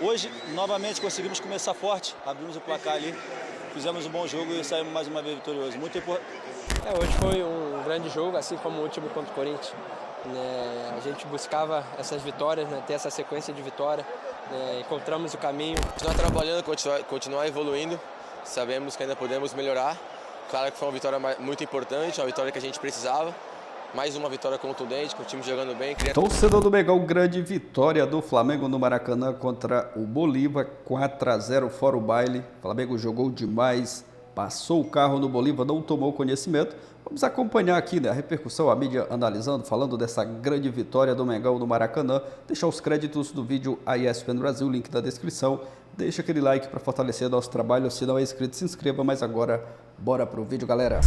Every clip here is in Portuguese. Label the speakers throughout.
Speaker 1: Hoje, novamente, conseguimos começar forte, abrimos o placar ali, fizemos um bom jogo e saímos mais uma vez vitoriosos. Muito importante.
Speaker 2: Hoje foi um grande jogo, assim como o último contra o Corinthians. A gente buscava essas vitórias, ter essa sequência de vitória, encontramos o caminho.
Speaker 3: Continuar trabalhando, continuar evoluindo, sabemos que ainda podemos melhorar. Claro que foi uma vitória muito importante, uma vitória que a gente precisava. Mais uma vitória contundente, com o time jogando bem.
Speaker 4: Torcedor do Mengão, grande vitória do Flamengo no Maracanã contra o Bolívar, 4-0 fora o baile. O Flamengo jogou demais, passou o carro no Bolívar, não tomou conhecimento. Vamos acompanhar aqui, a repercussão, a mídia analisando, falando dessa grande vitória do Mengão no Maracanã. Deixar os créditos do vídeo a ESPN Brasil, link na descrição. Deixa aquele like para fortalecer nosso trabalho. Se não é inscrito, se inscreva. Mas agora, bora pro vídeo, galera.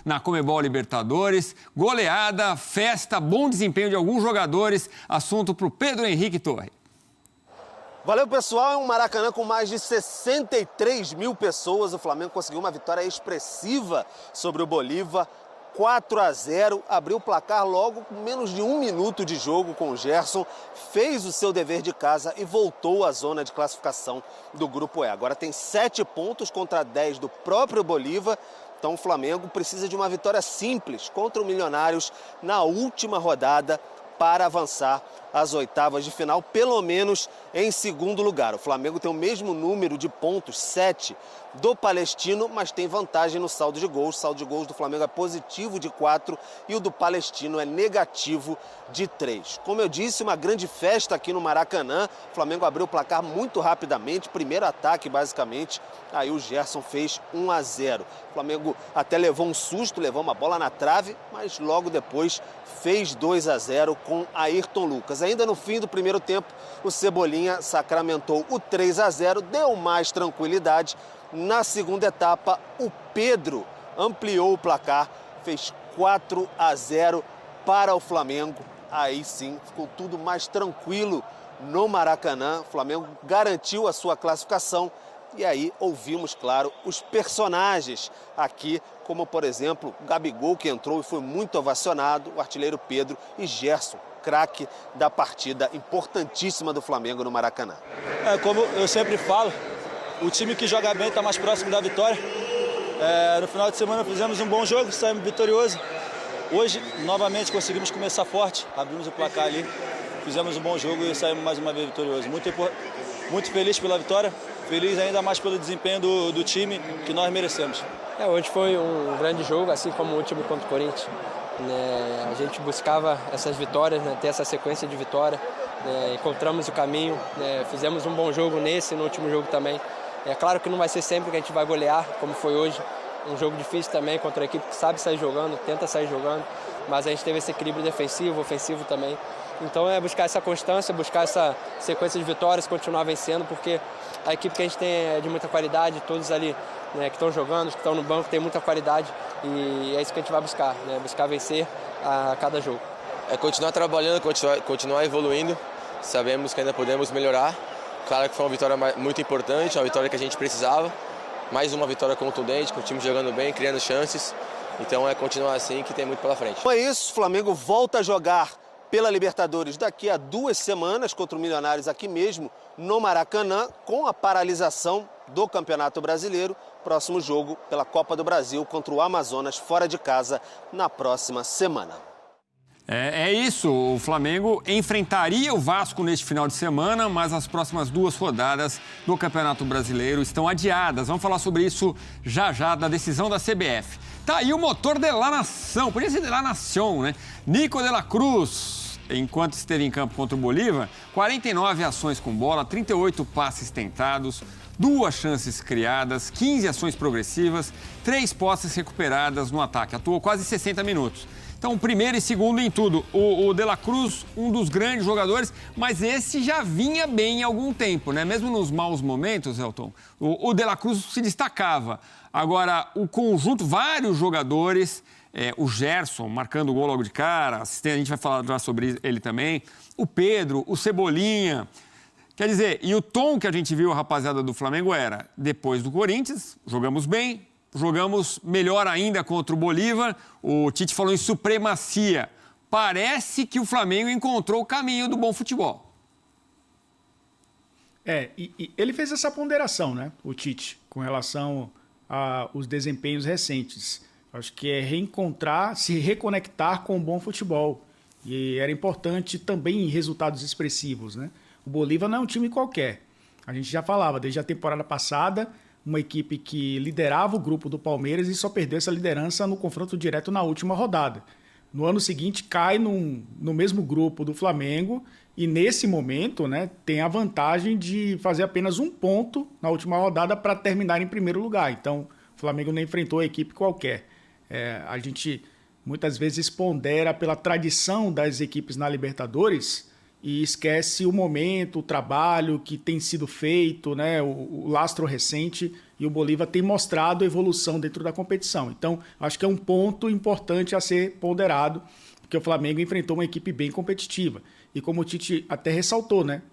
Speaker 5: Na Conmebol Libertadores, goleada, festa, bom desempenho de alguns jogadores. Assunto pro Pedro Henrique Torre.
Speaker 6: Valeu, pessoal. É um Maracanã com mais de 63 mil pessoas. O Flamengo conseguiu uma vitória expressiva sobre o Bolívar. 4-0, abriu o placar logo com menos de 1 minuto de jogo com o Gerson, fez o seu dever de casa e voltou à zona de classificação do Grupo E. Agora tem 7 pontos contra 10 do próprio Bolívar, então o Flamengo precisa de uma vitória simples contra o Milionários na última rodada para avançar às oitavas de final, pelo menos em segundo lugar. O Flamengo tem o mesmo número de pontos, 7, do Palestino, mas tem vantagem no saldo de gols. O saldo de gols do Flamengo é positivo de 4 e o do Palestino é negativo de 3. Como eu disse, uma grande festa aqui no Maracanã. O Flamengo abriu o placar muito rapidamente, primeiro ataque basicamente, aí o Gerson fez 1-0. O Flamengo até levou um susto, levou uma bola na trave, mas logo depois fez 2-0 com Ayrton Lucas. Ainda no fim do primeiro tempo, o Cebolinha sacramentou o 3-0, deu mais tranquilidade. Na segunda etapa, o Pedro ampliou o placar, fez 4-0 para o Flamengo. Aí sim, ficou tudo mais tranquilo no Maracanã. O Flamengo garantiu a sua classificação. E aí ouvimos, claro, os personagens aqui, como por exemplo, o Gabigol, que entrou e foi muito ovacionado, o artilheiro Pedro e Gerson, craque da partida importantíssima do Flamengo no Maracanã.
Speaker 1: Como eu sempre falo, o time que joga bem está mais próximo da vitória. No final de semana fizemos um bom jogo, saímos vitoriosos. Hoje, novamente, conseguimos começar forte, abrimos o placar ali, fizemos um bom jogo e saímos mais uma vez vitoriosos. Muito feliz pela vitória, feliz ainda mais pelo desempenho do time que nós merecemos.
Speaker 2: Hoje foi um grande jogo, assim como o último contra o Corinthians. A gente buscava essas vitórias, ter essa sequência de vitória. Encontramos o caminho, fizemos um bom jogo nesse, no último jogo também. É claro que não vai ser sempre que a gente vai golear, como foi hoje. Um jogo difícil também contra a equipe que sabe sair jogando, tenta sair jogando, mas a gente teve esse equilíbrio defensivo, ofensivo também. Então é buscar essa constância, buscar essa sequência de vitórias, continuar vencendo, porque a equipe que a gente tem é de muita qualidade, todos ali que estão jogando, que estão no banco, tem muita qualidade e é isso que a gente vai buscar, buscar vencer a cada jogo.
Speaker 3: É continuar trabalhando, continuar evoluindo, sabemos que ainda podemos melhorar. Claro que foi uma vitória muito importante, uma vitória que a gente precisava. Mais uma vitória contundente, com o time jogando bem, criando chances. Então é continuar assim que tem muito pela frente.
Speaker 6: É isso, o Flamengo volta a jogar pela Libertadores daqui a 2 semanas contra o Milionários aqui mesmo no Maracanã, com a paralisação do Campeonato Brasileiro. Próximo jogo pela Copa do Brasil contra o Amazonas fora de casa na próxima semana.
Speaker 5: É isso, o Flamengo enfrentaria o Vasco neste final de semana, mas as próximas 2 rodadas do Campeonato Brasileiro estão adiadas. Vamos falar sobre isso já da decisão da CBF. Tá aí o motor de La Nação, podia ser de La Nación, né? Nico de la Cruz, enquanto esteve em campo contra o Bolívar, 49 ações com bola, 38 passes tentados, 2 chances criadas, 15 ações progressivas, 3 posses recuperadas no ataque. Atuou quase 60 minutos. Então, primeiro e segundo em tudo. O De La Cruz, um dos grandes jogadores, mas esse já vinha bem há algum tempo, né? Mesmo nos maus momentos, Elton, o De La Cruz se destacava. Agora, o conjunto, vários jogadores, o Gerson marcando o gol logo de cara, assistente, a gente vai falar já sobre ele também, o Pedro, o Cebolinha. Quer dizer, e o tom que a gente viu, a rapaziada do Flamengo, era, depois do Corinthians, jogamos bem, jogamos melhor ainda contra o Bolívar. O Tite falou em supremacia. Parece que o Flamengo encontrou o caminho do bom futebol.
Speaker 7: E ele fez essa ponderação, né, o Tite, com relação aos desempenhos recentes. Acho que é se reconectar com o bom futebol. E era importante também em resultados expressivos, né? O Bolívar não é um time qualquer. A gente já falava, desde a temporada passada, uma equipe que liderava o grupo do Palmeiras e só perdeu essa liderança no confronto direto na última rodada. No ano seguinte, cai no mesmo grupo do Flamengo e, nesse momento, né, tem a vantagem de fazer apenas 1 ponto na última rodada para terminar em primeiro lugar. Então, o Flamengo não enfrentou a equipe qualquer. A gente muitas vezes pondera pela tradição das equipes na Libertadores e esquece o momento, o trabalho que tem sido feito, né, o lastro recente, e o Bolívar tem mostrado evolução dentro da competição. Então, acho que é um ponto importante a ser ponderado, porque o Flamengo enfrentou uma equipe bem competitiva. E como o Tite até ressaltou, né,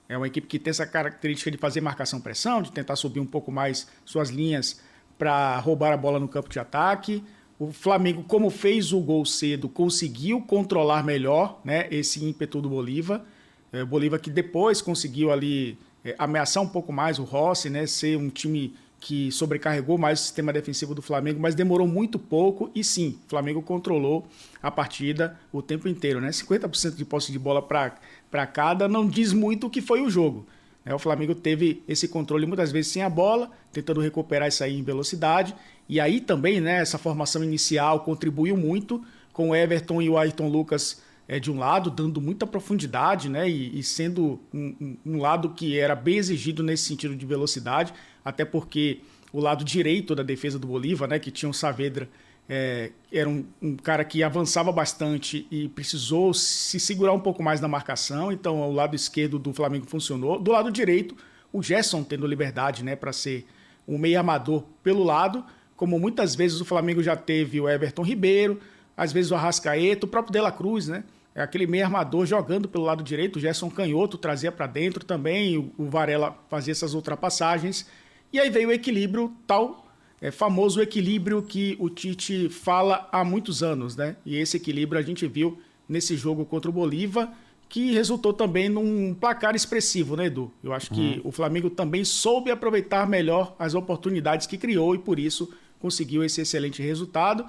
Speaker 7: é uma equipe que tem essa característica de fazer marcação-pressão, de tentar subir um pouco mais suas linhas para roubar a bola no campo de ataque. O Flamengo, como fez o gol cedo, conseguiu controlar melhor, né, esse ímpeto do Bolívar. O Bolívar que depois conseguiu ali ameaçar um pouco mais o Rossi, né, ser um time que sobrecarregou mais o sistema defensivo do Flamengo, mas demorou muito pouco e sim, o Flamengo controlou a partida o tempo inteiro, né? 50% de posse de bola para cada não diz muito o que foi o jogo. O Flamengo teve esse controle muitas vezes sem a bola, tentando recuperar isso aí em velocidade. E aí também, né, essa formação inicial contribuiu muito com o Everton e o Ayrton Lucas de um lado, dando muita profundidade, né, e sendo um lado que era bem exigido nesse sentido de velocidade, até porque o lado direito da defesa do Bolívar, né, que tinha o Saavedra, era um cara que avançava bastante e precisou se segurar um pouco mais na marcação, então o lado esquerdo do Flamengo funcionou. Do lado direito, o Gerson tendo liberdade, né, para ser um meio armador pelo lado, como muitas vezes o Flamengo já teve o Everton Ribeiro, às vezes o Arrascaeta, o próprio De La Cruz, né, aquele meio armador jogando pelo lado direito, o Gerson canhoto trazia para dentro também, o Varela fazia essas ultrapassagens, e aí veio o equilíbrio tal, famoso equilíbrio que o Tite fala há muitos anos, né? E esse equilíbrio a gente viu nesse jogo contra o Bolívar, que resultou também num placar expressivo, né, Edu? Eu acho que o Flamengo também soube aproveitar melhor as oportunidades que criou e por isso conseguiu esse excelente resultado.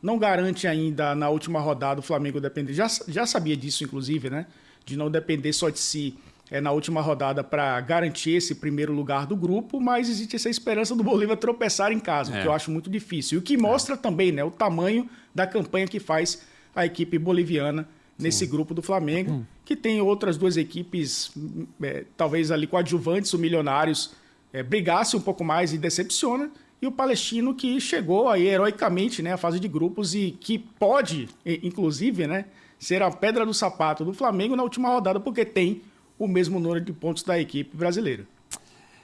Speaker 7: Não garante ainda na última rodada o Flamengo depender, já sabia disso inclusive, né? De não depender só de si na última rodada para garantir esse primeiro lugar do grupo, mas existe essa esperança do Bolívar tropeçar em casa, que eu acho muito difícil. E o que mostra também, né, o tamanho da campanha que faz a equipe boliviana nesse grupo do Flamengo, que tem outras 2 equipes, talvez ali coadjuvantes, o Milionários brigasse um pouco mais e decepciona, e o Palestino que chegou aí heroicamente, né, à fase de grupos e que pode, inclusive, né, ser a pedra do sapato do Flamengo na última rodada, porque tem o mesmo número de pontos da equipe brasileira.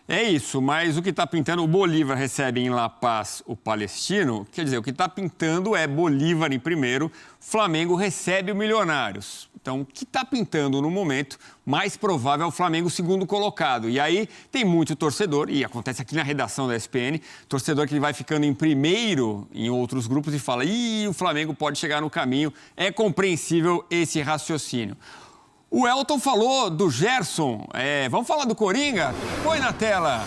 Speaker 5: É isso, mas o que está pintando, o Bolívar recebe em La Paz o Palestino, quer dizer, o que está pintando é Bolívar em primeiro, Flamengo recebe o Milionários. Então, o que está pintando no momento, mais provável é o Flamengo segundo colocado. E aí tem muito torcedor, e acontece aqui na redação da ESPN, torcedor que vai ficando em primeiro em outros grupos e fala, o Flamengo pode chegar no caminho, é compreensível esse raciocínio. O Elton falou do Gerson, vamos falar do Coringa? Põe na tela.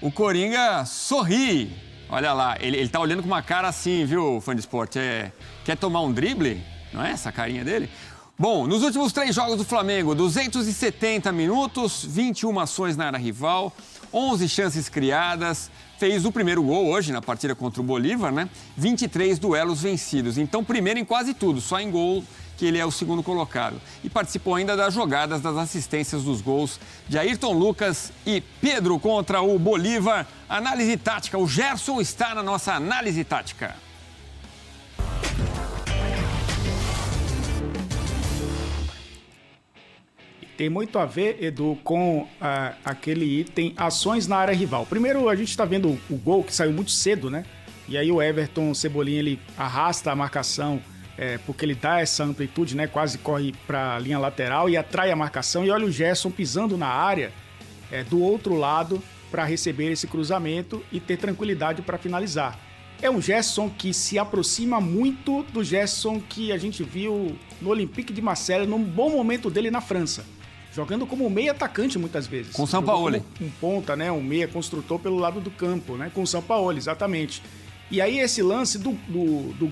Speaker 5: O Coringa sorri, olha lá, ele tá olhando com uma cara assim, viu, fã de esporte? Quer tomar um drible? Não é essa carinha dele? Bom, nos últimos 3 jogos do Flamengo, 270 minutos, 21 ações na área rival, 11 chances criadas, fez o primeiro gol hoje na partida contra o Bolívar, né? 23 duelos vencidos, então primeiro em quase tudo, só em gol que ele é o segundo colocado. E participou ainda das jogadas, das assistências dos gols de Ayrton Lucas e Pedro contra o Bolívar. Análise tática, o Gerson está na nossa análise tática.
Speaker 7: Tem muito a ver, Edu, com aquele item ações na área rival. Primeiro, a gente está vendo o gol que saiu muito cedo, né? E aí o Everton Cebolinha, ele arrasta a marcação, porque ele dá essa amplitude, né? Quase corre para a linha lateral e atrai a marcação. E olha o Gerson pisando na área do outro lado para receber esse cruzamento e ter tranquilidade para finalizar. É um Gerson que se aproxima muito do Gerson que a gente viu no Olympique de Marseille, num bom momento dele na França. jogando como meia atacante muitas vezes.
Speaker 5: Com o Sampaoli.
Speaker 7: Um ponta, né? Um meia construtor pelo lado do campo, né? Com o Sampaoli, exatamente. E aí esse lance do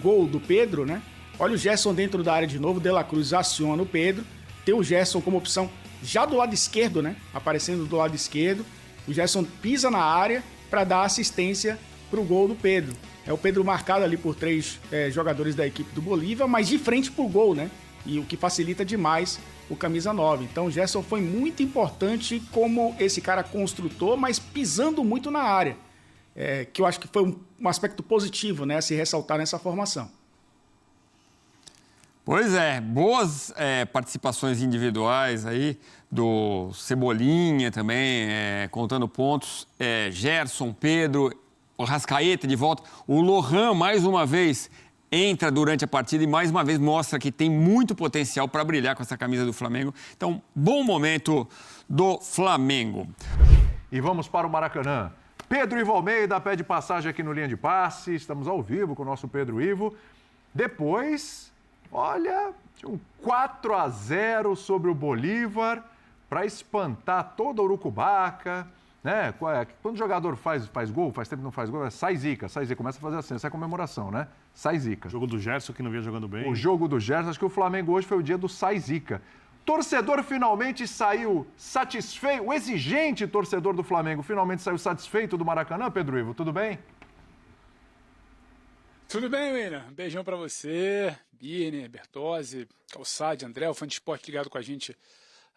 Speaker 7: gol do Pedro, né? Olha o Gerson dentro da área de novo, De La Cruz aciona o Pedro, tem o Gerson como opção já do lado esquerdo, né? Aparecendo do lado esquerdo. O Gerson pisa na área para dar assistência para o gol do Pedro. É o Pedro marcado ali por 3 jogadores da equipe do Bolívar, mas de frente pro gol, né? E o que facilita demais o camisa 9. Então o Gerson foi muito importante como esse cara construtor, mas pisando muito na área. Que eu acho que foi um aspecto positivo, né? A se ressaltar nessa formação.
Speaker 5: Pois é, boas participações individuais aí do Cebolinha também, contando pontos. Gerson, Pedro, o Arrascaeta de volta. O Lohan, mais uma vez, entra durante a partida e mais uma vez mostra que tem muito potencial para brilhar com essa camisa do Flamengo. Então, bom momento do Flamengo.
Speaker 8: E vamos para o Maracanã. Pedro Ivo Almeida pede passagem aqui no Linha de Passe. Estamos ao vivo com o nosso Pedro Ivo. Depois, olha, um 4-0 sobre o Bolívar para espantar toda a Urucubaca. Né? Quando o jogador faz gol, faz tempo que não faz gol, sai zica, começa a fazer assim, essa é a comemoração, né? Sai zica.
Speaker 9: O jogo do Gerson que não vinha jogando bem.
Speaker 8: O jogo do Gerson, acho que o Flamengo hoje foi o dia do sai zica. Torcedor finalmente saiu satisfeito, o exigente torcedor do Flamengo finalmente saiu satisfeito do Maracanã, Pedro Ivo, tudo bem?
Speaker 10: Tudo bem, William? Um beijão pra você, Birner, Bertozzi, Calçade, André, o fã de esporte ligado com a gente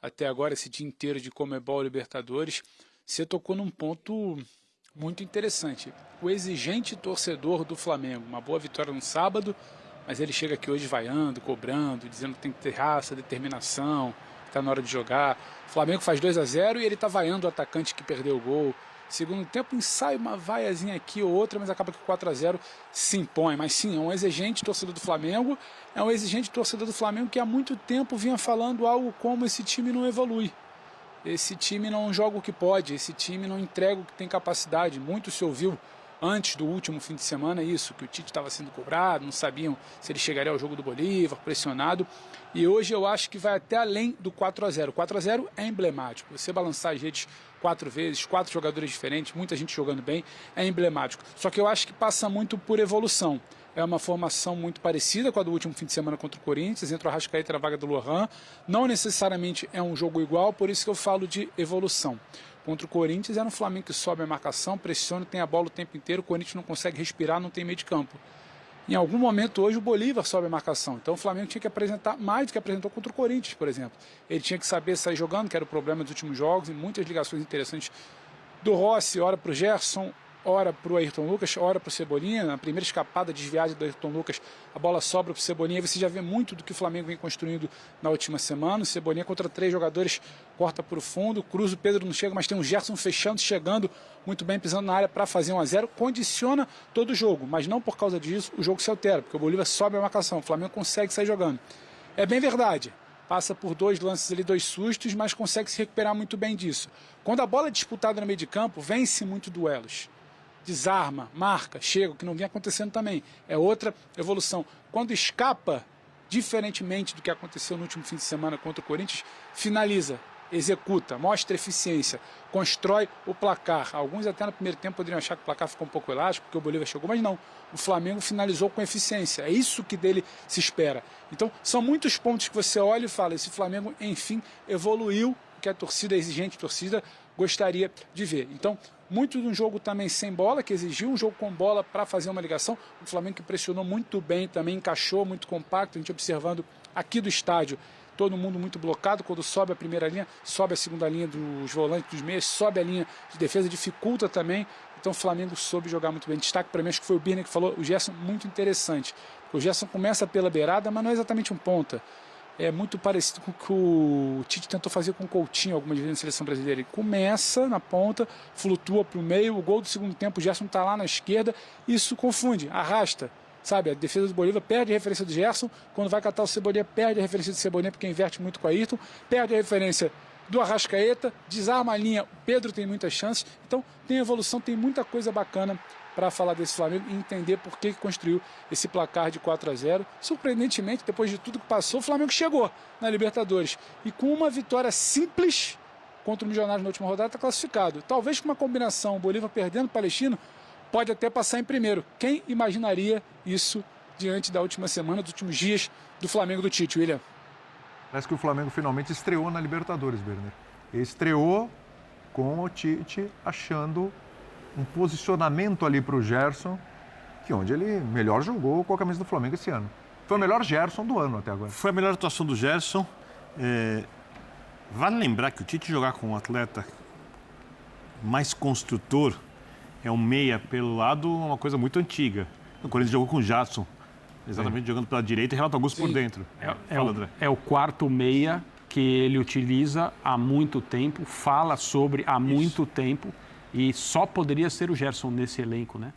Speaker 10: até agora, esse dia inteiro de Conmebol Libertadores. Você tocou num ponto muito interessante. O exigente torcedor do Flamengo. Uma boa vitória no sábado, mas ele chega aqui hoje vaiando, cobrando, dizendo que tem que ter raça, determinação, que está na hora de jogar. O Flamengo faz 2-0 e ele está vaiando o atacante que perdeu o gol. Segundo tempo, ensaia uma vaiazinha aqui ou outra, mas acaba que o 4-0 se impõe. Mas sim, é um exigente torcedor do Flamengo, é um exigente torcedor do Flamengo que há muito tempo vinha falando algo como esse time não evolui. Esse time não joga o que pode, esse time não entrega o que tem capacidade. Muito se ouviu antes do último fim de semana isso, que o Tite estava sendo cobrado, não sabiam se ele chegaria ao jogo do Bolívar, pressionado. E hoje eu acho que vai até além do 4-0. O 4-0 é emblemático. Você balançar as redes 4 vezes, 4 jogadores diferentes, muita gente jogando bem, é emblemático. Só que eu acho que passa muito por evolução. É uma formação muito parecida com a do último fim de semana contra o Corinthians, entra o Arrascaeta na vaga do Lohan. Não necessariamente é um jogo igual, por isso que eu falo de evolução. Contra o Corinthians é no Flamengo que sobe a marcação, pressiona, tem a bola o tempo inteiro, o Corinthians não consegue respirar, não tem meio de campo. Em algum momento hoje o Bolívar sobe a marcação, então o Flamengo tinha que apresentar mais do que apresentou contra o Corinthians, por exemplo. Ele tinha que saber sair jogando, que era o problema dos últimos jogos, e muitas ligações interessantes do Rossi, ora para o Gerson, ora para o Ayrton Lucas, ora para o Cebolinha. Na primeira escapada desviada do Ayrton Lucas, a bola sobra para o Cebolinha. Você já vê muito do que o Flamengo vem construindo na última semana. O Cebolinha contra 3 jogadores, corta para o fundo, cruza, o Pedro não chega, mas tem um Gerson fechando, chegando muito bem, pisando na área para fazer 1-0. Condiciona todo o jogo, mas não por causa disso o jogo se altera, porque o Bolívar sobe a marcação, o Flamengo consegue sair jogando. É bem verdade. Passa por 2 lances ali, 2 sustos, mas consegue se recuperar muito bem disso. Quando a bola é disputada no meio de campo, vence muito duelos. Desarma, marca, chega, o que não vinha acontecendo também. É outra evolução. Quando escapa, diferentemente do que aconteceu no último fim de semana contra o Corinthians, finaliza, executa, mostra eficiência, constrói o placar. Alguns até no primeiro tempo poderiam achar que o placar ficou um pouco elástico, porque o Bolívar chegou, mas não. O Flamengo finalizou com eficiência. É isso que dele se espera. Então, são muitos pontos que você olha e fala, esse Flamengo, enfim, evoluiu, que a torcida, a exigente torcida, gostaria de ver. Então, muito de um jogo também sem bola, que exigiu um jogo com bola para fazer uma ligação. O Flamengo que pressionou muito bem, também encaixou, muito compacto. A gente observando aqui do estádio, todo mundo muito blocado. Quando sobe a primeira linha, sobe a segunda linha dos volantes, dos meias, sobe a linha de defesa, dificulta também. Então o Flamengo soube jogar muito bem. Destaque para mim, acho que foi o Birner que falou, o Gerson muito interessante. O Gerson começa pela beirada, mas não é exatamente um ponta. É muito parecido com o que o Tite tentou fazer com o Coutinho algumas vezes na seleção brasileira. Ele começa na ponta, flutua para o meio, o gol do segundo tempo, o Gerson está lá na esquerda, isso confunde, arrasta. Sabe, a defesa do Bolívar perde a referência do Gerson, quando vai catar o Cebolinha, perde a referência do Cebolinha, porque inverte muito com a Ayrton, perde a referência do Arrascaeta, desarma a linha, o Pedro tem muitas chances, então tem evolução, tem muita coisa bacana para falar desse Flamengo e entender por que construiu esse placar de 4-0. Surpreendentemente, depois de tudo que passou, o Flamengo chegou na Libertadores. E com uma vitória simples contra o Milionários na última rodada, está classificado. Talvez com uma combinação, o Bolívar perdendo o Palestino, pode até passar em primeiro. Quem imaginaria isso diante da última semana, dos últimos dias do Flamengo do Tite, William?
Speaker 8: Parece que o Flamengo finalmente estreou na Libertadores, Berner. Ele estreou com o Tite achando um posicionamento ali para o Gerson, que onde ele melhor jogou com a camisa do Flamengo esse ano. Foi o melhor Gerson do ano até agora.
Speaker 9: Foi a melhor atuação do Gerson. Vale lembrar que o Tite jogar com um atleta mais construtor, é um meia pelo lado, uma coisa muito antiga. O Corinthians jogou com o Jadson, exatamente jogando pela direita e Renato Augusto por dentro. Fala, André.
Speaker 11: É o quarto meia que ele utiliza há muito tempo, fala sobre há muito tempo, e só poderia ser o Gerson nesse elenco, né?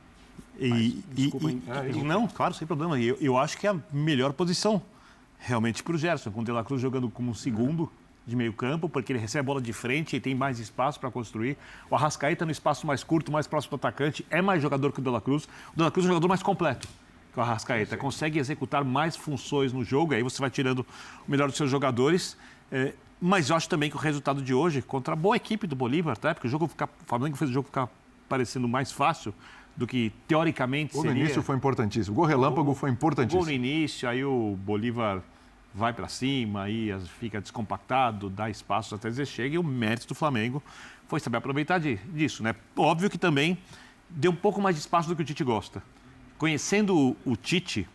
Speaker 9: Não, claro, sem problema. Eu acho que é a melhor posição realmente para o Gerson, com o De La Cruz jogando como um segundo de meio campo, porque ele recebe a bola de frente e tem mais espaço para construir. O Arrascaeta no espaço mais curto, mais próximo do atacante, é mais jogador que o De La Cruz. O De La Cruz é um jogador mais completo que o Arrascaeta. Consegue executar mais funções no jogo, aí você vai tirando o melhor dos seus jogadores. Mas eu acho também que o resultado de hoje, contra a boa equipe do Bolívar, tá? Porque o Flamengo fez o jogo ficar parecendo mais fácil do que teoricamente seria.
Speaker 8: O gol no início foi importantíssimo. O gol relâmpago foi importantíssimo.
Speaker 9: O gol no início, aí o Bolívar vai para cima, aí fica descompactado, dá espaço até vezes chega, e o mérito do Flamengo foi saber aproveitar disso, né? Óbvio que também deu um pouco mais de espaço do que o Tite gosta. Conhecendo o Tite,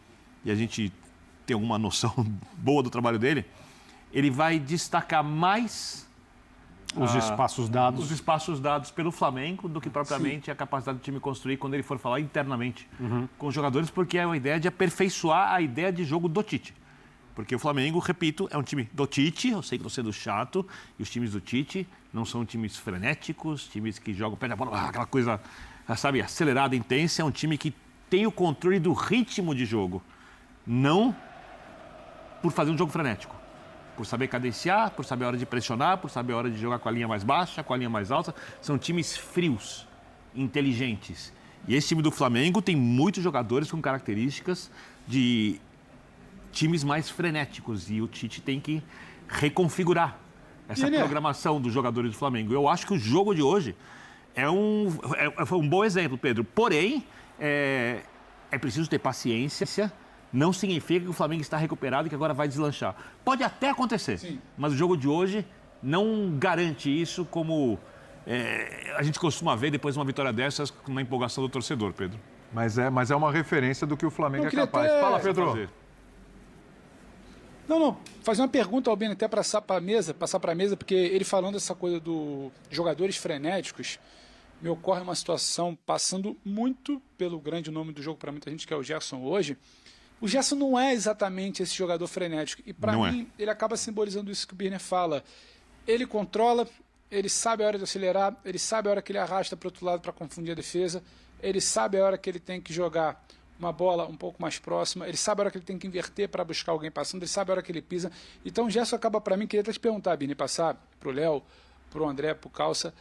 Speaker 9: e a gente tem alguma noção boa do trabalho dele, ele vai destacar mais
Speaker 11: os
Speaker 9: espaços dados pelo Flamengo do que propriamente a capacidade do time construir quando ele for falar internamente com os jogadores, porque é uma ideia de aperfeiçoar a ideia de jogo do Tite. Porque o Flamengo, repito, é um time do Tite, eu sei que estou sendo chato, e os times do Tite não são times frenéticos, times que jogam pé da bola, aquela coisa, sabe, acelerada, intensa. É um time que tem o controle do ritmo de jogo, não por fazer um jogo frenético. Por saber cadenciar, por saber a hora de pressionar, por saber a hora de jogar com a linha mais baixa, com a linha mais alta. São times frios, inteligentes. E esse time do Flamengo tem muitos jogadores com características de times mais frenéticos. E o Tite tem que reconfigurar essa programação dos jogadores do Flamengo. Eu acho que o jogo de hoje foi um bom exemplo, Pedro. Porém, é preciso ter paciência. Não significa que o Flamengo está recuperado e que agora vai deslanchar. Pode até acontecer, mas o jogo de hoje não garante isso, como a gente costuma ver depois de uma vitória dessas na empolgação do torcedor, Pedro.
Speaker 8: Mas é uma referência do que o Flamengo é capaz. Fala, Pedro.
Speaker 10: Não, fazer uma pergunta ao Bini, até passar para a mesa, porque ele falando essa coisa dos jogadores frenéticos, me ocorre uma situação passando muito pelo grande nome do jogo para muita gente, que é o Gerson hoje. O Gerson não é exatamente esse jogador frenético. E para mim, ele acaba simbolizando isso que o Birner fala. Ele controla, ele sabe a hora de acelerar, ele sabe a hora que ele arrasta para o outro lado para confundir a defesa, ele sabe a hora que ele tem que jogar uma bola um pouco mais próxima, ele sabe a hora que ele tem que inverter para buscar alguém passando, ele sabe a hora que ele pisa. Então o Gerson acaba para mim, queria até te perguntar, Birner, passar para o Léo, para o André, para o Calça,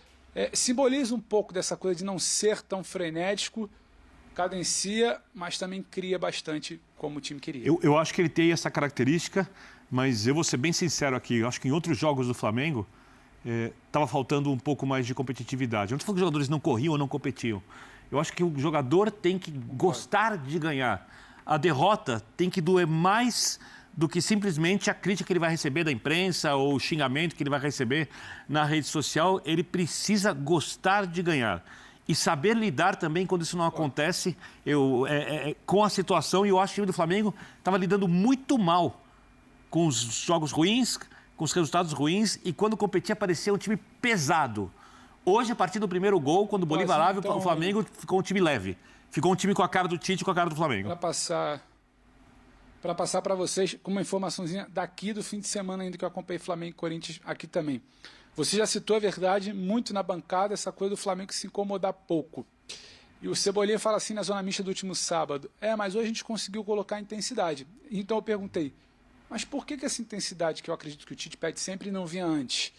Speaker 10: simboliza um pouco dessa coisa de não ser tão frenético, cadencia, mas também cria bastante como o time queria.
Speaker 9: Eu acho que ele tem essa característica, mas eu vou ser bem sincero aqui. Eu acho que em outros jogos do Flamengo estava faltando um pouco mais de competitividade. Eu não estou falando que os jogadores não corriam ou não competiam. Eu acho que o jogador tem que gostar de ganhar. A derrota tem que doer mais do que simplesmente a crítica que ele vai receber da imprensa ou o xingamento que ele vai receber na rede social. Ele precisa gostar de ganhar. E saber lidar também quando isso não acontece com a situação. E eu acho que o time do Flamengo estava lidando muito mal com os jogos ruins, com os resultados ruins. E quando competia, parecia um time pesado. Hoje, a partir do primeiro gol, quando o Bolívar abre, o Flamengo ficou um time leve. Ficou um time com a cara do Tite e com a cara do Flamengo.
Speaker 10: Para passar para vocês, com uma informaçãozinha daqui do fim de semana ainda que eu acompanhei Flamengo e Corinthians aqui também. Você já citou a verdade muito na bancada, essa coisa do Flamengo se incomodar pouco. E o Cebolinha fala assim na zona mista do último sábado, mas hoje a gente conseguiu colocar intensidade. Então eu perguntei, mas por que essa intensidade que eu acredito que o Tite pede sempre não vinha antes?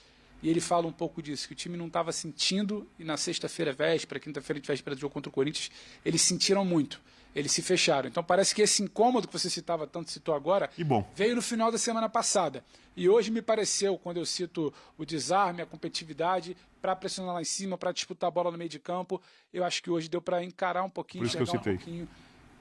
Speaker 10: E ele fala um pouco disso, que o time não estava sentindo, e na sexta-feira véspera, quinta-feira de véspera do jogo contra o Corinthians, eles sentiram muito, eles se fecharam. Então parece que esse incômodo que você citou agora, veio no final da semana passada. E hoje me pareceu, quando eu cito o desarme, a competitividade, para pressionar lá em cima, para disputar a bola no meio de campo, eu acho que hoje deu para encarar um pouquinho, enxergar um pouquinho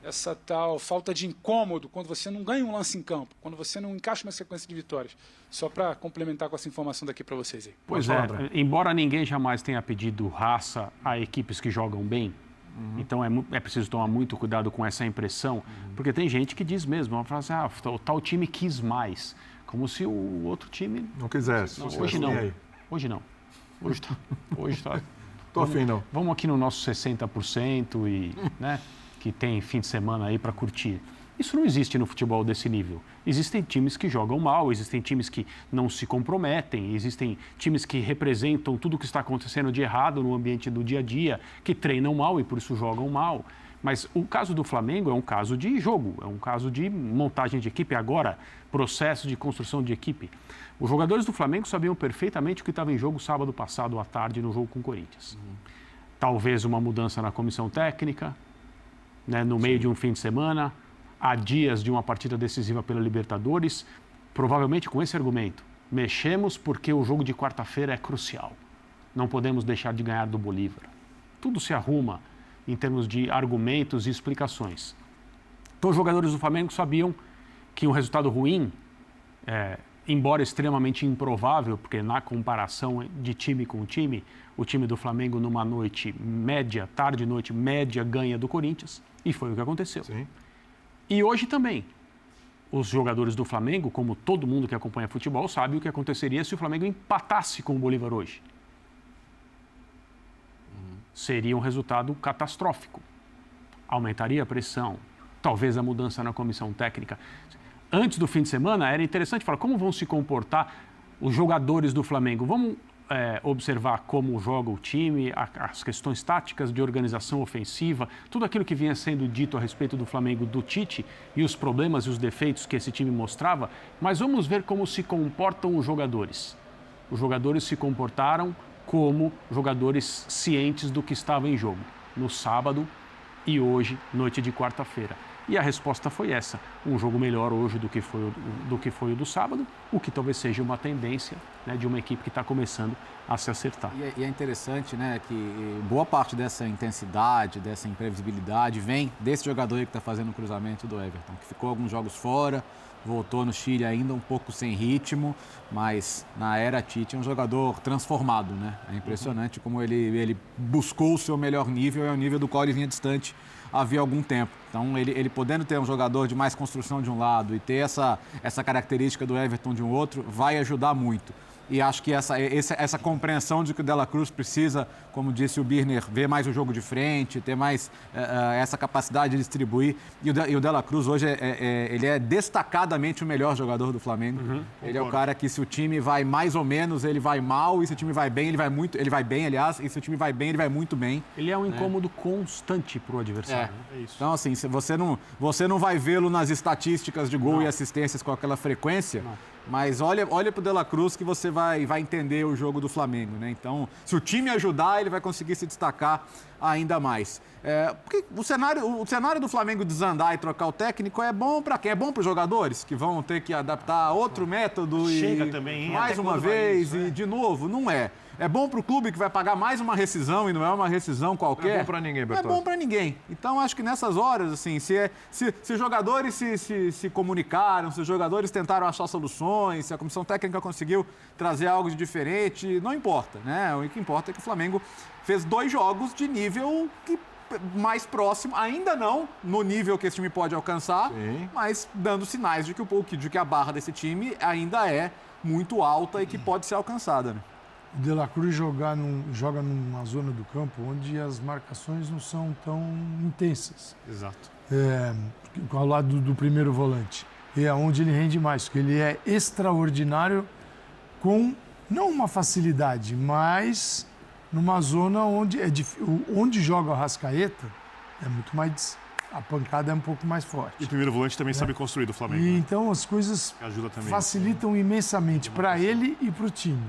Speaker 10: essa tal falta de incômodo quando você não ganha um lance em campo, quando você não encaixa uma sequência de vitórias. Só para complementar com essa informação daqui para vocês aí.
Speaker 11: Pois é, embora ninguém jamais tenha pedido raça a equipes que jogam bem, então é preciso tomar muito cuidado com essa impressão, porque tem gente que diz mesmo, fala assim, o tal time quis mais, como se o outro time...
Speaker 8: Não quisesse.
Speaker 11: Hoje não. Hoje não. Hoje tá.
Speaker 8: Tô afim, não.
Speaker 11: Vamos aqui no nosso 60% e, né, que tem fim de semana aí para curtir. Isso não existe no futebol desse nível. Existem times que jogam mal, existem times que não se comprometem, existem times que representam tudo o que está acontecendo de errado no ambiente do dia a dia, que treinam mal e por isso jogam mal. Mas o caso do Flamengo é um caso de jogo, é um caso de montagem de equipe, agora processo de construção de equipe. Os jogadores do Flamengo sabiam perfeitamente o que estava em jogo sábado passado à tarde no jogo com o Corinthians. Talvez uma mudança na comissão técnica, né, no meio de um fim de semana, há dias de uma partida decisiva pela Libertadores, provavelmente com esse argumento. Mexemos porque o jogo de quarta-feira é crucial. Não podemos deixar de ganhar do Bolívar. Tudo se arruma em termos de argumentos e explicações. Então, os jogadores do Flamengo sabiam que um resultado ruim, embora extremamente improvável, porque na comparação de time com time, o time do Flamengo numa noite média, tarde e noite média, ganha do Corinthians, e foi o que aconteceu.
Speaker 8: Sim.
Speaker 11: E hoje também, os jogadores do Flamengo, como todo mundo que acompanha futebol, sabe o que aconteceria se o Flamengo empatasse com o Bolívar hoje. Seria um resultado catastrófico. Aumentaria a pressão, talvez a mudança na comissão técnica. Antes do fim de semana, era interessante falar como vão se comportar os jogadores do Flamengo. Vamos observar como joga o time, as questões táticas de organização ofensiva, tudo aquilo que vinha sendo dito a respeito do Flamengo do Tite e os problemas e os defeitos que esse time mostrava, mas vamos ver como se comportam os jogadores. Os jogadores se comportaram como jogadores cientes do que estava em jogo, no sábado e hoje, noite de quarta-feira. E a resposta foi essa, um jogo melhor hoje do que foi o do sábado, o que talvez seja uma tendência, né, de uma equipe que está começando a se acertar.
Speaker 12: E é interessante, né, que boa parte dessa intensidade, dessa imprevisibilidade vem desse jogador aí que está fazendo o cruzamento do Everton, que ficou alguns jogos fora, voltou no Chile ainda um pouco sem ritmo, mas na era Tite é um jogador transformado, né? É impressionante como ele buscou o seu melhor nível, é o nível do qual ele vinha distante havia algum tempo. Então, ele podendo ter um jogador de mais construção de um lado e ter essa característica do Everton de um outro, vai ajudar muito. E acho que essa compreensão de que o Dela Cruz precisa, como disse o Birner, ver mais o jogo de frente, ter mais essa capacidade de distribuir. E o Dela Cruz hoje ele é destacadamente o melhor jogador do Flamengo. Ele é o cara que, se o time vai mais ou menos, ele vai mal, e se o time vai bem, ele vai bem, aliás, e se o time vai bem, ele vai muito bem.
Speaker 11: Ele é um incômodo constante para o adversário.
Speaker 12: É isso. Então, assim, você não vai vê-lo nas estatísticas de gol e assistências com aquela frequência. Não. Mas olha para o Dela Cruz que você vai entender o jogo do Flamengo, né? Então, se o time ajudar, ele vai conseguir se destacar ainda mais. Porque o cenário do Flamengo desandar e trocar o técnico é bom para quem? É bom para os jogadores que vão ter que adaptar outro método
Speaker 9: Chega também, hein?
Speaker 12: mais uma vez e de novo. Não é. É bom para o clube que vai pagar mais uma rescisão e não é uma rescisão qualquer.
Speaker 8: Não é bom para ninguém, Bertozzi.
Speaker 12: Não é bom para ninguém. Então, acho que nessas horas, assim, se os jogadores se comunicaram, se os jogadores tentaram achar soluções, se a comissão técnica conseguiu trazer algo de diferente, não importa, né? O que importa é que o Flamengo fez 2 jogos de nível mais próximo, ainda não no nível que esse time pode alcançar, sim, mas dando sinais de que a barra desse time ainda é muito alta e que pode ser alcançada, né?
Speaker 13: O De La Cruz joga numa zona do campo onde as marcações não são tão intensas.
Speaker 11: Exato.
Speaker 13: Ao lado do primeiro volante. É onde ele rende mais, porque ele é extraordinário com, não uma facilidade, mas numa zona onde joga o Arrascaeta, é muito mais... A pancada é um pouco mais forte.
Speaker 9: E o primeiro volante também sabe construir do Flamengo.
Speaker 13: E então as coisas facilitam imensamente para ele e para o time.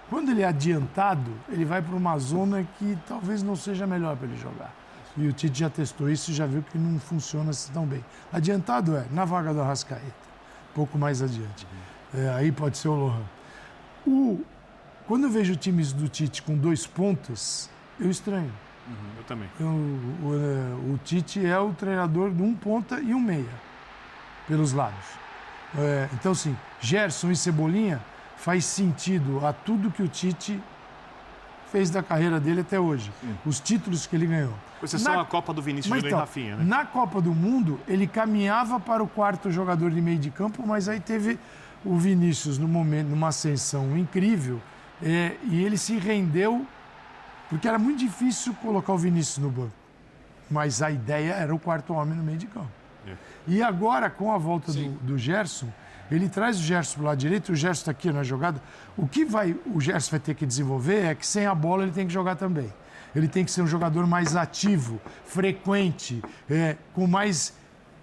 Speaker 13: Quando ele é adiantado, ele vai para uma zona que talvez não seja melhor para ele jogar. E o Tite já testou isso e já viu que não funciona assim tão bem. Adiantado na vaga do Arrascaeta, um pouco mais adiante. Aí pode ser o Lohan. Quando eu vejo times do Tite com 2 pontas, eu estranho.
Speaker 9: Eu também.
Speaker 13: O Tite é o treinador de 1 ponta e 1 meia, pelos lados. Então, assim, Gerson e Cebolinha faz sentido a tudo que o Tite fez da carreira dele até hoje. Os títulos que ele ganhou.
Speaker 9: Com exceção a Copa do Vinícius Júnior e Rafinha, né?
Speaker 13: Na Copa do Mundo, ele caminhava para o 4º jogador de meio de campo, mas aí teve o Vinícius numa ascensão incrível e ele se rendeu, porque era muito difícil colocar o Vinícius no banco. Mas a ideia era o 4º homem no meio de campo. E agora, com a volta do Gerson, ele traz o Gerson para o lado direito, o Gerson está aqui na jogada. O que o Gerson vai ter que desenvolver é que sem a bola ele tem que jogar também. Ele tem que ser um jogador mais ativo, frequente, com mais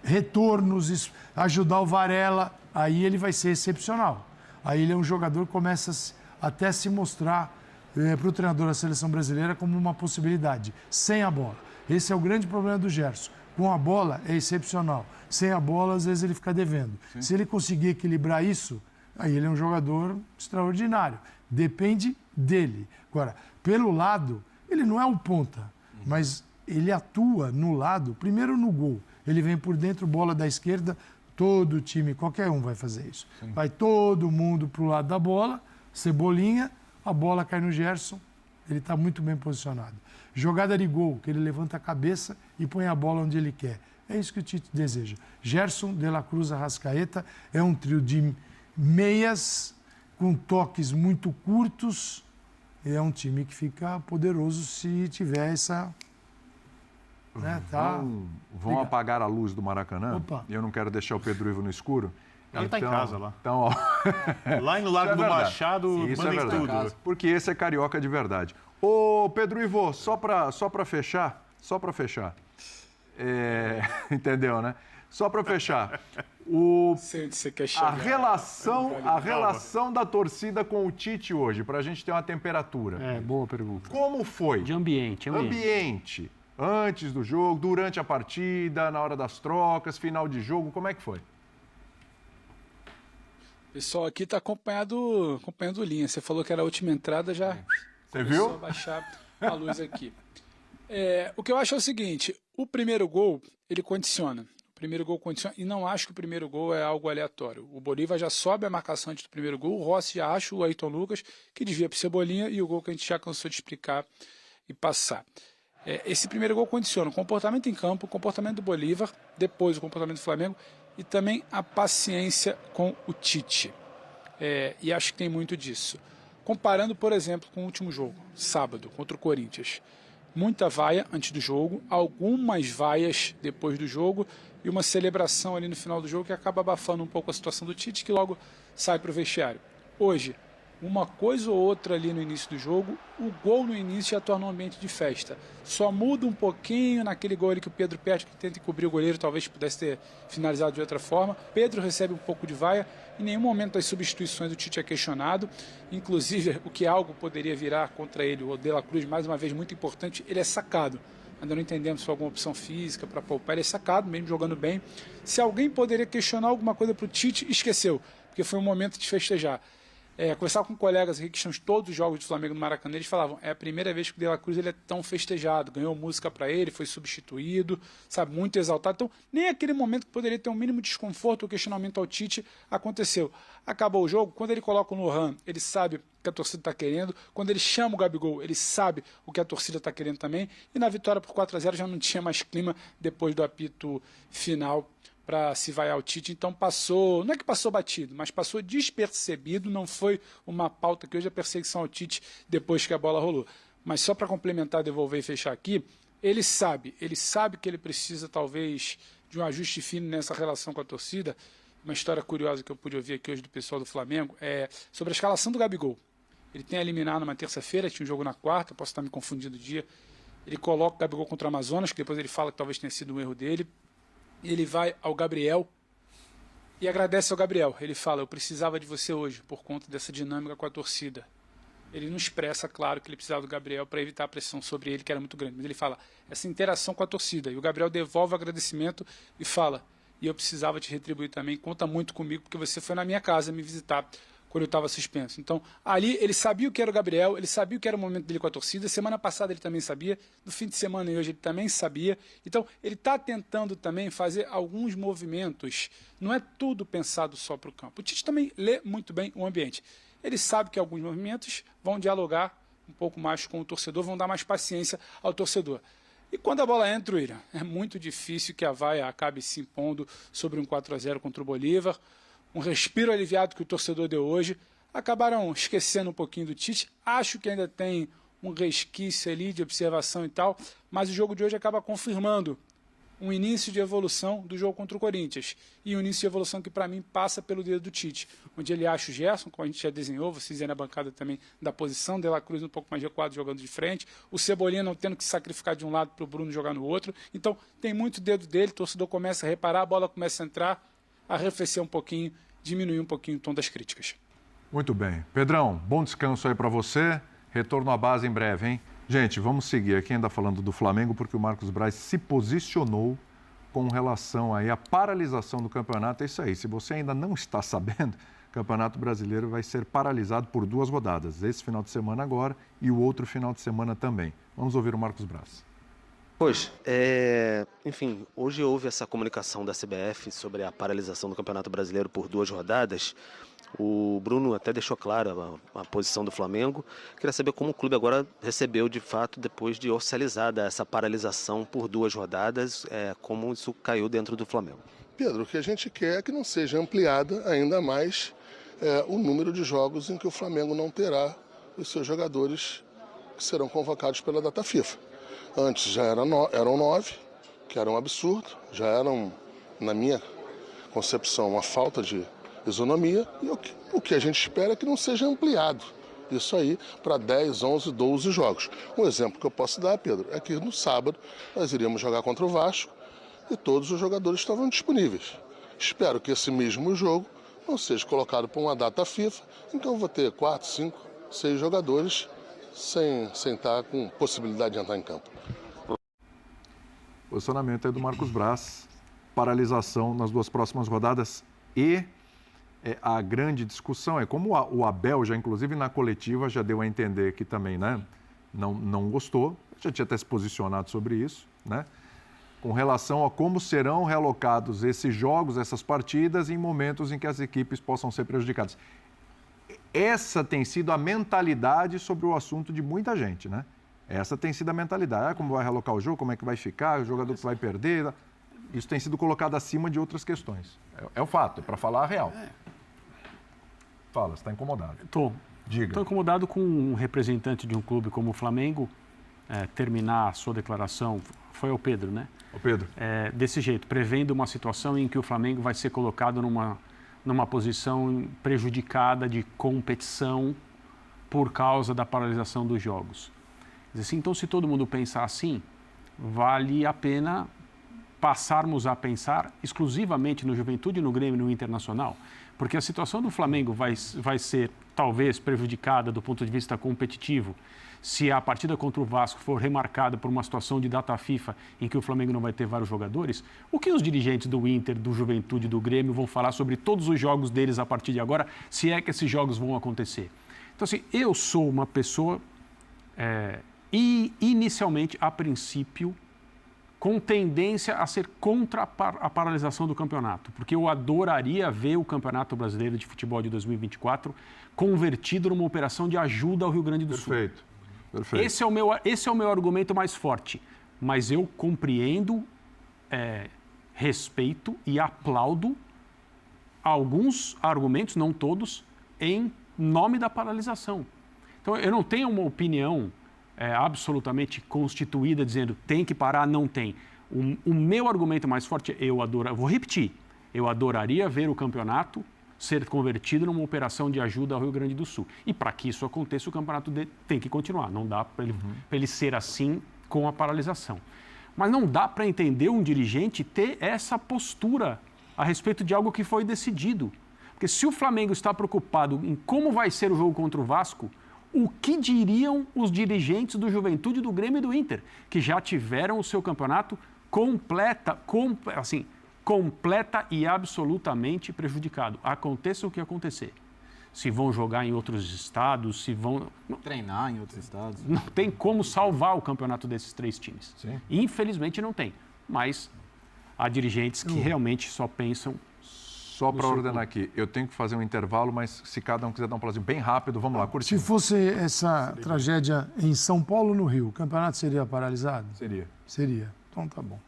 Speaker 13: retornos, ajudar o Varela. Aí ele vai ser excepcional. Aí ele é um jogador que começa até a se mostrar para o treinador da seleção brasileira como uma possibilidade, sem a bola. Esse é o grande problema do Gerson. Com a bola é excepcional. Sem a bola, às vezes ele fica devendo. Sim. Se ele conseguir equilibrar isso, aí ele é um jogador extraordinário. Depende dele. Agora, pelo lado, ele não é o ponta, mas ele atua no lado, primeiro no gol. Ele vem por dentro, bola da esquerda, todo time, qualquer um vai fazer isso. Sim. Vai todo mundo para o lado da bola, Cebolinha, a bola cai no Gerson, ele está muito bem posicionado. Jogada de gol, que ele levanta a cabeça e põe a bola onde ele quer. É isso que o Tite deseja. Gerson, De La Cruz, Arrascaeta é um trio de meias com toques muito curtos. É um time que fica poderoso se tiver essa...
Speaker 8: Vão apagar a luz do Maracanã?
Speaker 13: Opa.
Speaker 8: E eu não quero deixar o Pedro Ivo no escuro.
Speaker 9: Ele está em casa lá.
Speaker 8: Então, ó...
Speaker 9: Lá no Largo do Machado,
Speaker 8: isso é verdade. Porque esse é carioca de verdade. Ô, Pedro Ivo, só para fechar, entendeu, né? Só para fechar, a relação da torcida com o Tite hoje, para a gente ter uma temperatura.
Speaker 11: Boa pergunta.
Speaker 8: Como foi?
Speaker 11: De ambiente.
Speaker 8: Ambiente. Antes do jogo, durante a partida, na hora das trocas, final de jogo, como é que foi?
Speaker 10: O pessoal aqui está acompanhando linha. Você falou que era a última entrada, já...
Speaker 8: Você viu?
Speaker 10: A baixar a luz aqui. O que eu acho é o seguinte, o primeiro gol, ele condiciona. E não acho que o primeiro gol é algo aleatório. O Bolívar já sobe a marcação antes do primeiro gol, o Rossi já acha o Ayrton Lucas, que desvia para o Cebolinha, e o gol que a gente já cansou de explicar e passar. Esse primeiro gol condiciona o comportamento em campo, o comportamento do Bolívar, depois o comportamento do Flamengo, e também a paciência com o Tite. E acho que tem muito disso. Comparando, por exemplo, com o último jogo, sábado, contra o Corinthians. Muita vaia antes do jogo, algumas vaias depois do jogo e uma celebração ali no final do jogo que acaba abafando um pouco a situação do Tite, que logo sai para o vestiário. Hoje, uma coisa ou outra ali no início do jogo, o gol no início já torna um ambiente de festa. Só muda um pouquinho naquele gol ali que o Pedro perde, que tenta encobrir o goleiro, talvez pudesse ter finalizado de outra forma. Pedro recebe um pouco de vaia, em nenhum momento das substituições o Tite é questionado, inclusive o que algo poderia virar contra ele, o De La Cruz, mais uma vez muito importante, ele é sacado. Ainda não entendemos se foi alguma opção física para poupar, ele é sacado, mesmo jogando bem. Se alguém poderia questionar alguma coisa para o Tite, esqueceu, porque foi um momento de festejar. Conversar com colegas aqui que estão todos os jogos do Flamengo no Maracanã, eles falavam, é a primeira vez que o De La Cruz ele é tão festejado, ganhou música para ele, foi substituído, sabe, muito exaltado. Então, nem aquele momento que poderia ter um mínimo desconforto ou questionamento ao Tite aconteceu. Acabou o jogo, quando ele coloca o Lohan, ele sabe o que a torcida está querendo, quando ele chama o Gabigol, ele sabe o que a torcida está querendo também, e na vitória por 4-0 já não tinha mais clima depois do apito final para se vaiar o Tite, então passou, não é que passou batido, mas passou despercebido, não foi uma pauta que hoje é perseguição ao Tite depois que a bola rolou. Mas só para complementar, devolver e fechar aqui, ele sabe que ele precisa talvez de um ajuste fino nessa relação com a torcida. Uma história curiosa que eu pude ouvir aqui hoje do pessoal do Flamengo é sobre a escalação do Gabigol. Ele tem a eliminar numa terça-feira, tinha um jogo na quarta, posso estar me confundindo o dia. Ele coloca o Gabigol contra o Amazonas, que depois ele fala que talvez tenha sido um erro dele. Ele vai ao Gabriel e agradece ao Gabriel. Ele fala, eu precisava de você hoje por conta dessa dinâmica com a torcida. ele não expressa, claro, que ele precisava do Gabriel para evitar a pressão sobre ele, que era muito grande. Mas ele fala essa interação com a torcida. E o Gabriel devolve o agradecimento e fala: e eu precisava te retribuir também, conta muito comigo, porque você foi na minha casa me visitar quando eu estava suspenso. Então, ali ele sabia o que era o Gabriel, ele sabia o que era o momento dele com a torcida. Semana passada ele também sabia, no fim de semana e hoje ele também sabia. Então, ele está tentando também fazer alguns movimentos. Não é tudo pensado só para o campo. O Tite também lê muito bem o ambiente. Ele sabe que alguns movimentos vão dialogar um pouco mais com o torcedor, vão dar mais paciência ao torcedor. E quando a bola entra, William, é muito difícil que a vaia acabe se impondo sobre um 4-0 contra o Bolívar. Um respiro aliviado que o torcedor deu hoje. Acabaram esquecendo um pouquinho do Tite. Acho que ainda tem um resquício ali de observação e tal, mas o jogo de hoje acaba confirmando um início de evolução do jogo contra o Corinthians. E um início de evolução que, para mim, passa pelo dedo do Tite, onde ele acha o Gerson, como a gente já desenhou, vocês aí na bancada também, da posição, De La Cruz um pouco mais recuado jogando de frente, o Cebolinha não tendo que sacrificar de um lado para o Bruno jogar no outro. Então, tem muito dedo dele, o torcedor começa a reparar, a bola começa a entrar, arrefecer um pouquinho, diminuir um pouquinho o tom das críticas.
Speaker 8: Muito bem. Pedrão, bom descanso aí para você. Retorno à base em breve, hein? Gente, vamos seguir aqui ainda falando do Flamengo, porque o Marcos Braz se posicionou com relação aí à paralisação do campeonato. É isso aí, se você ainda não está sabendo, o Campeonato Brasileiro vai ser paralisado por 2 rodadas. Esse final de semana agora e o outro final de semana também. Vamos ouvir o Marcos Braz.
Speaker 6: Pois, enfim, hoje houve essa comunicação da CBF sobre a paralisação do Campeonato Brasileiro por 2 rodadas. O Bruno até deixou clara a posição do Flamengo. Queria saber como o clube agora recebeu, de fato, depois de oficializada essa paralisação por 2 rodadas, como isso caiu dentro do Flamengo.
Speaker 14: Pedro, o que a gente quer é que não seja ampliada ainda mais o número de jogos em que o Flamengo não terá os seus jogadores que serão convocados pela data FIFA. Antes já eram 9, que era um absurdo, já eram, na minha concepção, uma falta de isonomia, e o que a gente espera é que não seja ampliado isso aí para 10, 11, 12 jogos. Um exemplo que eu posso dar, Pedro, é que no sábado nós iríamos jogar contra o Vasco e todos os jogadores estavam disponíveis. Espero que esse mesmo jogo não seja colocado para uma data FIFA, então eu vou ter 4, 5, 6 jogadores sem estar com possibilidade de entrar em campo.
Speaker 8: Posicionamento aí do Marcos Braz, paralisação nas 2 próximas rodadas e a grande discussão é como o Abel já, inclusive na coletiva, já deu a entender que também não gostou, já tinha até se posicionado sobre isso, né? Com relação a como serão realocados esses jogos, essas partidas, em momentos em que as equipes possam ser prejudicadas. Essa tem sido a mentalidade sobre o assunto de muita gente, né? Essa tem sido a mentalidade. Como vai realocar o jogo, como é que vai ficar, o jogador que vai perder. Isso tem sido colocado acima de outras questões. É o fato, é para falar a real. Fala, você está incomodado.
Speaker 11: Diga. Estou incomodado com um representante de um clube como o Flamengo terminar a sua declaração, foi o Pedro, né?
Speaker 8: O Pedro.
Speaker 11: Desse jeito, prevendo uma situação em que o Flamengo vai ser colocado numa posição prejudicada de competição por causa da paralisação dos jogos. Então, se todo mundo pensar assim, vale a pena passarmos a pensar exclusivamente no Juventude, no Grêmio e no Internacional, porque a situação do Flamengo vai ser talvez prejudicada do ponto de vista competitivo se a partida contra o Vasco for remarcada por uma situação de data FIFA em que o Flamengo não vai ter vários jogadores. O que os dirigentes do Inter, do Juventude e do Grêmio vão falar sobre todos os jogos deles a partir de agora, se é que esses jogos vão acontecer? Então, assim, eu sou uma pessoa, inicialmente, a princípio, com tendência a ser contra a paralisação do campeonato, porque eu adoraria ver o Campeonato Brasileiro de Futebol de 2024 convertido numa operação de ajuda ao Rio Grande do Sul.
Speaker 8: Perfeito.
Speaker 11: Esse é o meu argumento mais forte, mas eu compreendo, respeito e aplaudo alguns argumentos, não todos, em nome da paralisação. Então, eu não tenho uma opinião absolutamente constituída dizendo tem que parar, não tem. O meu argumento mais forte é vou repetir, eu adoraria ver o campeonato ser convertido numa operação de ajuda ao Rio Grande do Sul. E para que isso aconteça, o campeonato tem que continuar. Não dá para ele ser assim com a paralisação. Mas não dá para entender um dirigente ter essa postura a respeito de algo que foi decidido. Porque se o Flamengo está preocupado em como vai ser o jogo contra o Vasco, O que diriam os dirigentes do Juventude, do Grêmio e do Inter, que já tiveram o seu campeonato completa e absolutamente prejudicado? Aconteça o que acontecer. Se vão jogar em outros estados, se vão...
Speaker 12: Treinar em outros estados.
Speaker 11: Não tem como salvar o campeonato desses 3 times.
Speaker 8: Sim.
Speaker 11: Infelizmente não tem. Mas há dirigentes que realmente só pensam...
Speaker 8: Só para ordenar aqui, eu tenho que fazer um intervalo, mas se cada um quiser dar um plazinho bem rápido, vamos lá, curtindo.
Speaker 13: Se fosse essa tragédia em São Paulo, no Rio, o campeonato seria paralisado?
Speaker 8: Seria.
Speaker 13: Seria. Então tá bom.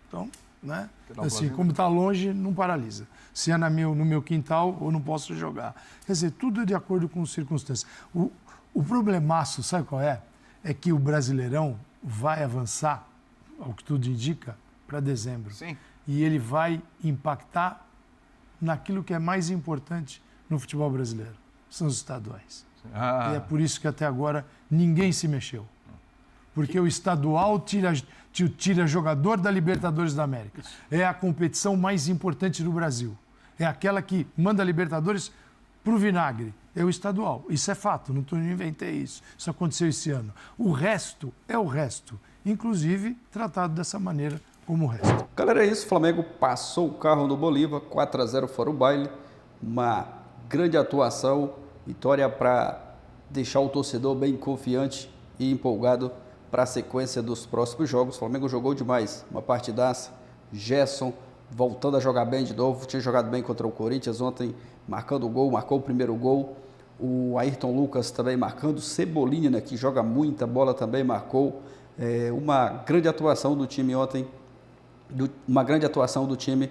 Speaker 13: Então, né?
Speaker 8: Um
Speaker 13: Assim, como está longe, não paralisa. Se é no meu quintal, eu não posso jogar. Quer dizer, tudo de acordo com as circunstâncias. O problemaço, sabe qual é? É que o Brasileirão vai avançar, ao que tudo indica, para dezembro.
Speaker 8: Sim.
Speaker 13: E ele vai impactar naquilo que é mais importante no futebol brasileiro, são os estaduais. E é por isso que até agora ninguém se mexeu. Porque o estadual tira jogador da Libertadores da América. É a competição mais importante do Brasil. É aquela que manda a Libertadores para o vinagre. É o estadual. Isso é fato, não inventei isso. Isso aconteceu esse ano. O resto é o resto. Inclusive, tratado dessa maneira como o resto.
Speaker 4: Galera, é isso. O Flamengo passou o carro no Bolívar, 4-0 fora o baile. Uma grande atuação, vitória para deixar o torcedor bem confiante e empolgado para a sequência dos próximos jogos. O Flamengo jogou demais, uma partidaça. Gerson voltando a jogar bem de novo, tinha jogado bem contra o Corinthians ontem, marcando o gol, marcou o primeiro gol. O Ayrton Lucas também marcando, Cebolinha, né, que joga muita bola, também marcou. Uma grande atuação do time ontem, uma grande atuação do time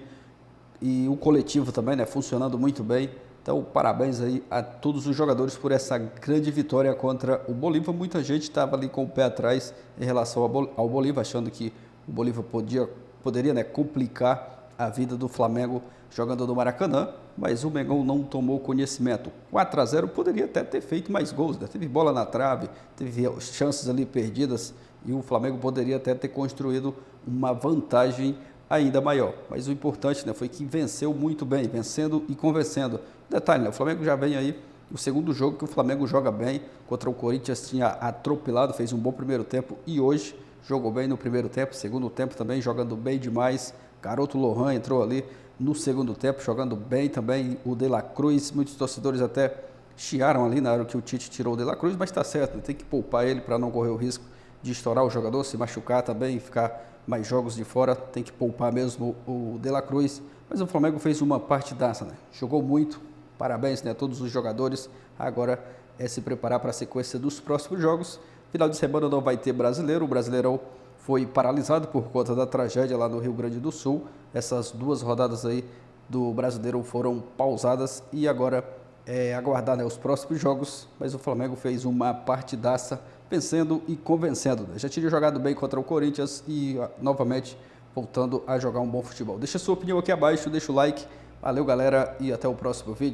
Speaker 4: e o coletivo também, né, funcionando muito bem. Então, parabéns aí a todos os jogadores por essa grande vitória contra o Bolívar. Muita gente estava ali com o pé atrás em relação ao Bolívar, achando que o Bolívar poderia, né, complicar a vida do Flamengo jogando no Maracanã, mas o Mengão não tomou conhecimento. 4-0 poderia até ter feito mais gols, né? Teve bola na trave, teve chances ali perdidas e o Flamengo poderia até ter construído uma vantagem ainda maior. Mas o importante, né, foi que venceu muito bem, vencendo e convencendo. Detalhe, né, o Flamengo já vem aí, o segundo jogo que o Flamengo joga bem, contra o Corinthians tinha atropelado, fez um bom primeiro tempo e hoje jogou bem no primeiro tempo, segundo tempo também jogando bem demais. Garoto Lohan entrou ali no segundo tempo, jogando bem também. O De La Cruz, muitos torcedores até chiaram ali na hora que o Tite tirou o De La Cruz, mas está certo, tem que poupar ele para não correr o risco de estourar o jogador, se machucar também, ficar mais jogos de fora, tem que poupar mesmo o De La Cruz. Mas o Flamengo fez uma partidaça, né? Jogou muito, parabéns, né, a todos os jogadores. Agora é se preparar para a sequência dos próximos jogos. Final de semana não vai ter brasileiro, o Brasileirão foi paralisado por conta da tragédia lá no Rio Grande do Sul. Essas 2 rodadas aí do Brasileiro foram pausadas e agora é aguardar, né, os próximos jogos. Mas o Flamengo fez uma partidaça, vencendo e convencendo, né? Já tinha jogado bem contra o Corinthians e novamente voltando a jogar um bom futebol. Deixa a sua opinião aqui abaixo, deixa o like. Valeu, galera, e até o próximo vídeo.